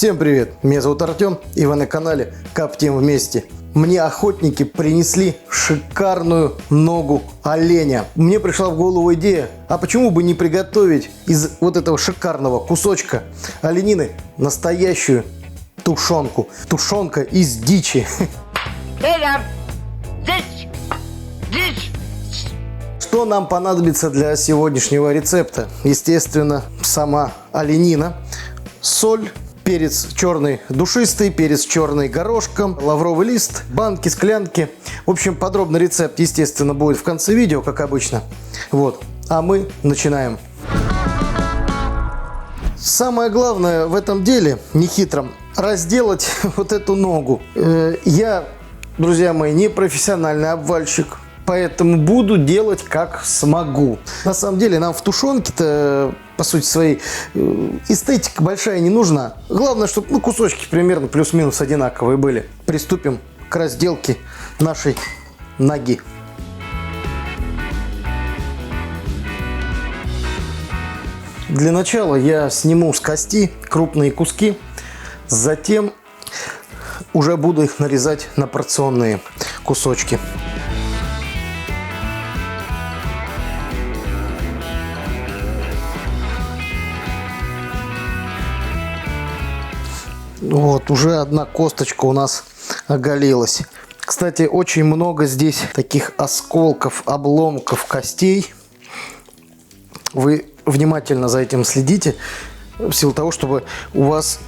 Всем привет! Меня зовут Артем, и вы на канале Коптим Вместе. Мне охотники принесли шикарную ногу оленя. Мне пришла в голову идея, а почему бы не приготовить из вот этого шикарного кусочка оленины настоящую тушенку. Тушенка из дичи. Дичь! Что нам понадобится для сегодняшнего рецепта? Естественно, сама оленина, соль, перец черный душистый, перец черный горошком, лавровый лист, банки, склянки. В общем, подробный рецепт, естественно, будет в конце видео, как обычно. Вот. А мы начинаем. Самое главное в этом деле, нехитром, разделать вот эту ногу. Я, друзья мои, не профессиональный обвальщик, поэтому буду делать как смогу. На самом деле нам в тушенке-то, по сути своей, эстетика большая не нужна. Главное, чтобы кусочки примерно плюс-минус одинаковые были. Приступим к разделке нашей ноги. Для начала я сниму с кости крупные куски, затем уже буду их нарезать на порционные кусочки. Вот, уже одна косточка у нас оголилась. Кстати, очень много здесь таких осколков, обломков костей. Вы внимательно за этим следите, в силу того, чтобы у вас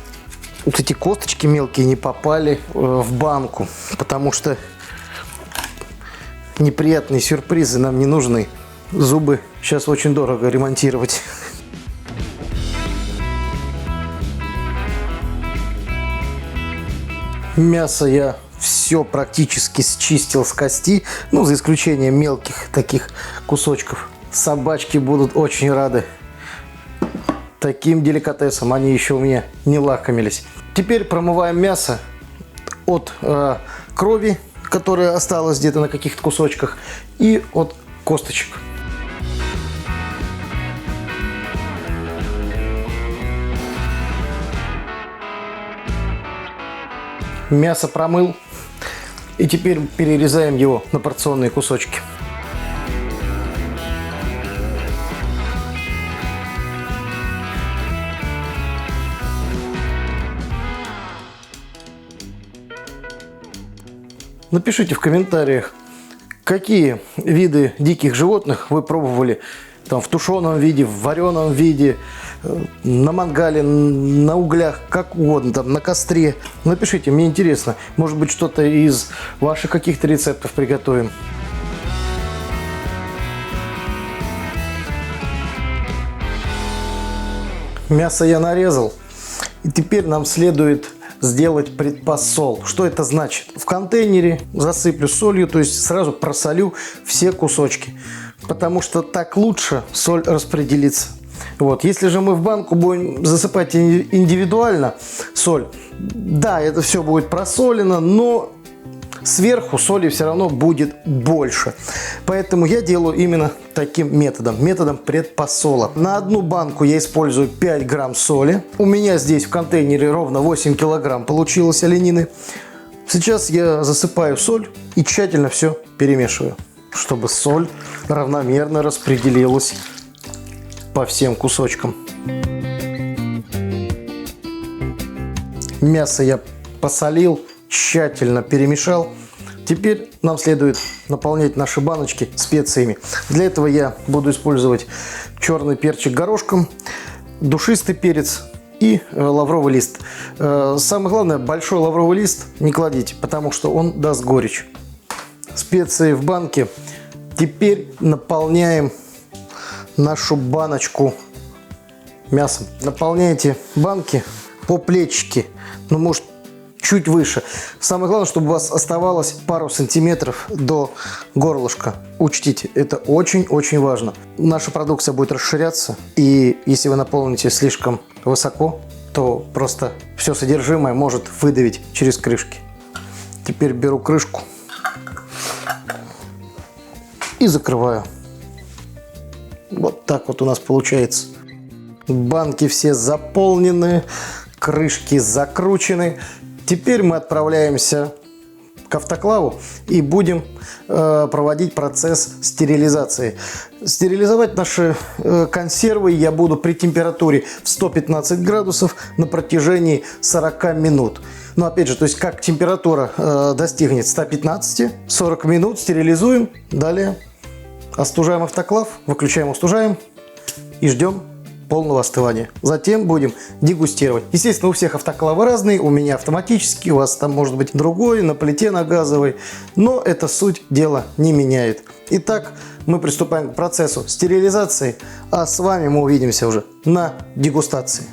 вот эти косточки мелкие не попали в банку, потому что неприятные сюрпризы нам не нужны. Зубы сейчас очень дорого ремонтировать. Мясо я все практически счистил с кости, за исключением мелких таких кусочков. Собачки будут очень рады таким деликатесом, они еще у меня не лакомились. Теперь промываем мясо от крови, которая осталась где-то на каких-то кусочках, и от косточек. Мясо промыл, и теперь перерезаем его на порционные кусочки. Напишите в комментариях, какие виды диких животных вы пробовали там в тушеном виде, в вареном виде, на мангале, на углях, как угодно, там, на костре. Напишите, мне интересно. Может быть, что-то из ваших каких-то рецептов приготовим. Мясо я нарезал. И теперь нам следует сделать предпосол. Что это значит? В контейнере засыплю солью, то есть сразу просолю все кусочки. Потому что так лучше соль распределится. Вот. Если же мы в банку будем засыпать индивидуально соль, да, это все будет просолено, но сверху соли все равно будет больше. Поэтому я делаю именно таким методом предпосола. На одну банку я использую 5 грамм соли. У меня здесь в контейнере ровно 8 килограмм получилось оленины. Сейчас я засыпаю соль и тщательно все перемешиваю, чтобы соль равномерно распределилась по всем кусочкам. Мясо я посолил, тщательно перемешал. Теперь нам следует наполнять наши баночки специями. Для этого я буду использовать черный перчик горошком, душистый перец и лавровый лист. Самое главное, большой лавровый лист не кладите, потому что он даст горечь. Специи в банке. Теперь наполняем нашу баночку мясом. Наполняйте банки по плечике, может чуть выше. Самое главное, чтобы у вас оставалось пару сантиметров до горлышка. Учтите, это очень-очень важно. Наша продукция будет расширяться, и если вы наполните слишком высоко, то просто все содержимое может выдавить через крышки. Теперь беру крышку и закрываю. Вот так вот у нас получается. Банки все заполнены, крышки закручены. Теперь мы отправляемся к автоклаву и будем проводить процесс стерилизации. Стерилизовать наши консервы я буду при температуре в 115 градусов на протяжении 40 минут. Но опять же, то есть как температура достигнет 115, 40 минут стерилизуем. Далее остужаем автоклав, выключаем, остужаем и ждем полного остывания. Затем будем дегустировать. Естественно, у всех автоклавы разные. У меня автоматический, у вас там может быть другой, на плите, на газовой. Но это суть дела не меняет. Итак, мы приступаем к процессу стерилизации. А с вами мы увидимся уже на дегустации.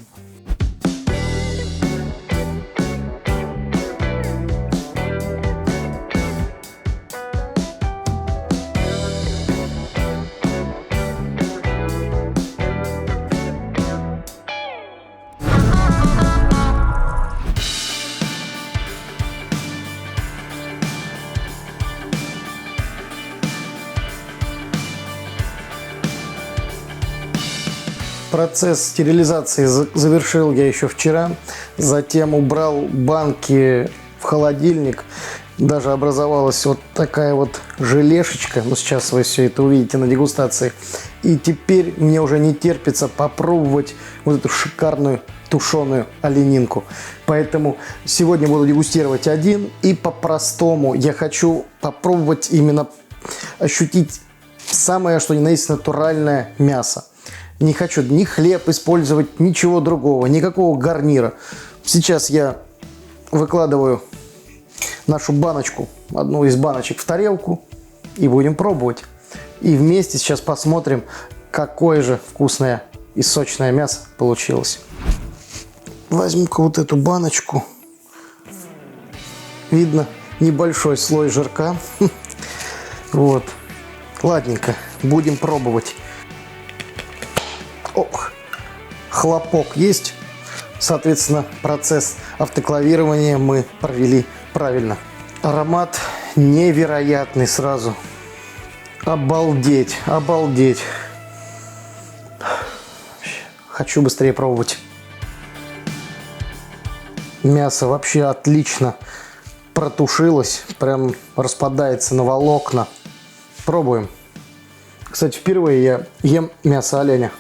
Процесс стерилизации завершил я еще вчера. Затем убрал банки в холодильник. Даже образовалась вот такая вот желешечка. Ну, сейчас вы все это увидите на дегустации. И теперь мне уже не терпится попробовать вот эту шикарную тушеную оленинку. Поэтому сегодня буду дегустировать один. И по-простому я хочу попробовать именно ощутить самое, что ни на есть натуральное мясо. Не хочу ни хлеб использовать, ничего другого, никакого гарнира. Сейчас я выкладываю нашу баночку, одну из баночек в тарелку и будем пробовать. И вместе сейчас посмотрим, какое же вкусное и сочное мясо получилось. Возьму-ка вот эту баночку. Видно небольшой слой жирка. Вот. Ладненько, будем пробовать. Ох, хлопок есть. Соответственно, процесс автоклавирования мы провели правильно. Аромат невероятный сразу. Обалдеть, обалдеть. Хочу быстрее пробовать. Мясо вообще отлично протушилось. Прям распадается на волокна. Пробуем. Кстати, впервые я ем мясо оленя.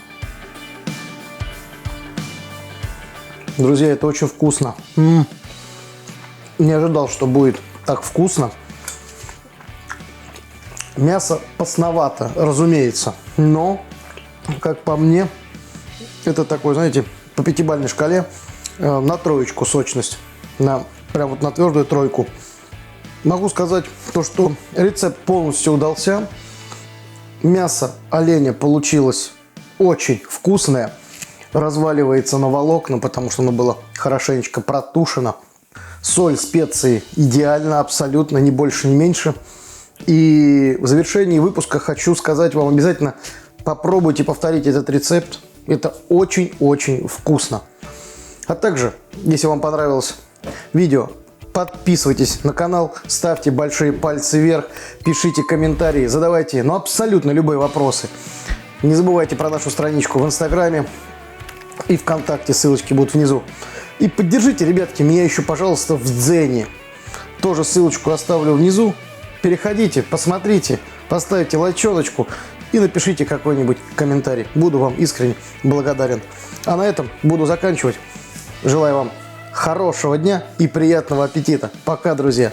Друзья, это очень вкусно. Не ожидал, что будет так вкусно. Мясо постновато, разумеется. Но, как по мне, это такой, знаете, по пятибалльной шкале на троечку сочность. Прям вот на твердую тройку. Могу сказать то, что рецепт полностью удался. Мясо оленя получилось очень вкусное. Разваливается на волокна, потому что оно было хорошенечко протушено. Соль, специи идеально, абсолютно, ни больше, ни меньше. И в завершении выпуска хочу сказать вам: обязательно попробуйте повторить этот рецепт. Это очень-очень вкусно. А также, если вам понравилось видео, подписывайтесь на канал, ставьте большие пальцы вверх, пишите комментарии, задавайте абсолютно любые вопросы. Не забывайте про нашу страничку в Инстаграме и ВКонтакте, ссылочки будут внизу. И поддержите, ребятки, меня еще, пожалуйста, в Дзене. Тоже ссылочку оставлю внизу. Переходите, посмотрите, поставьте лайчоночку и напишите какой-нибудь комментарий. Буду вам искренне благодарен. А на этом буду заканчивать. Желаю вам хорошего дня и приятного аппетита. Пока, друзья.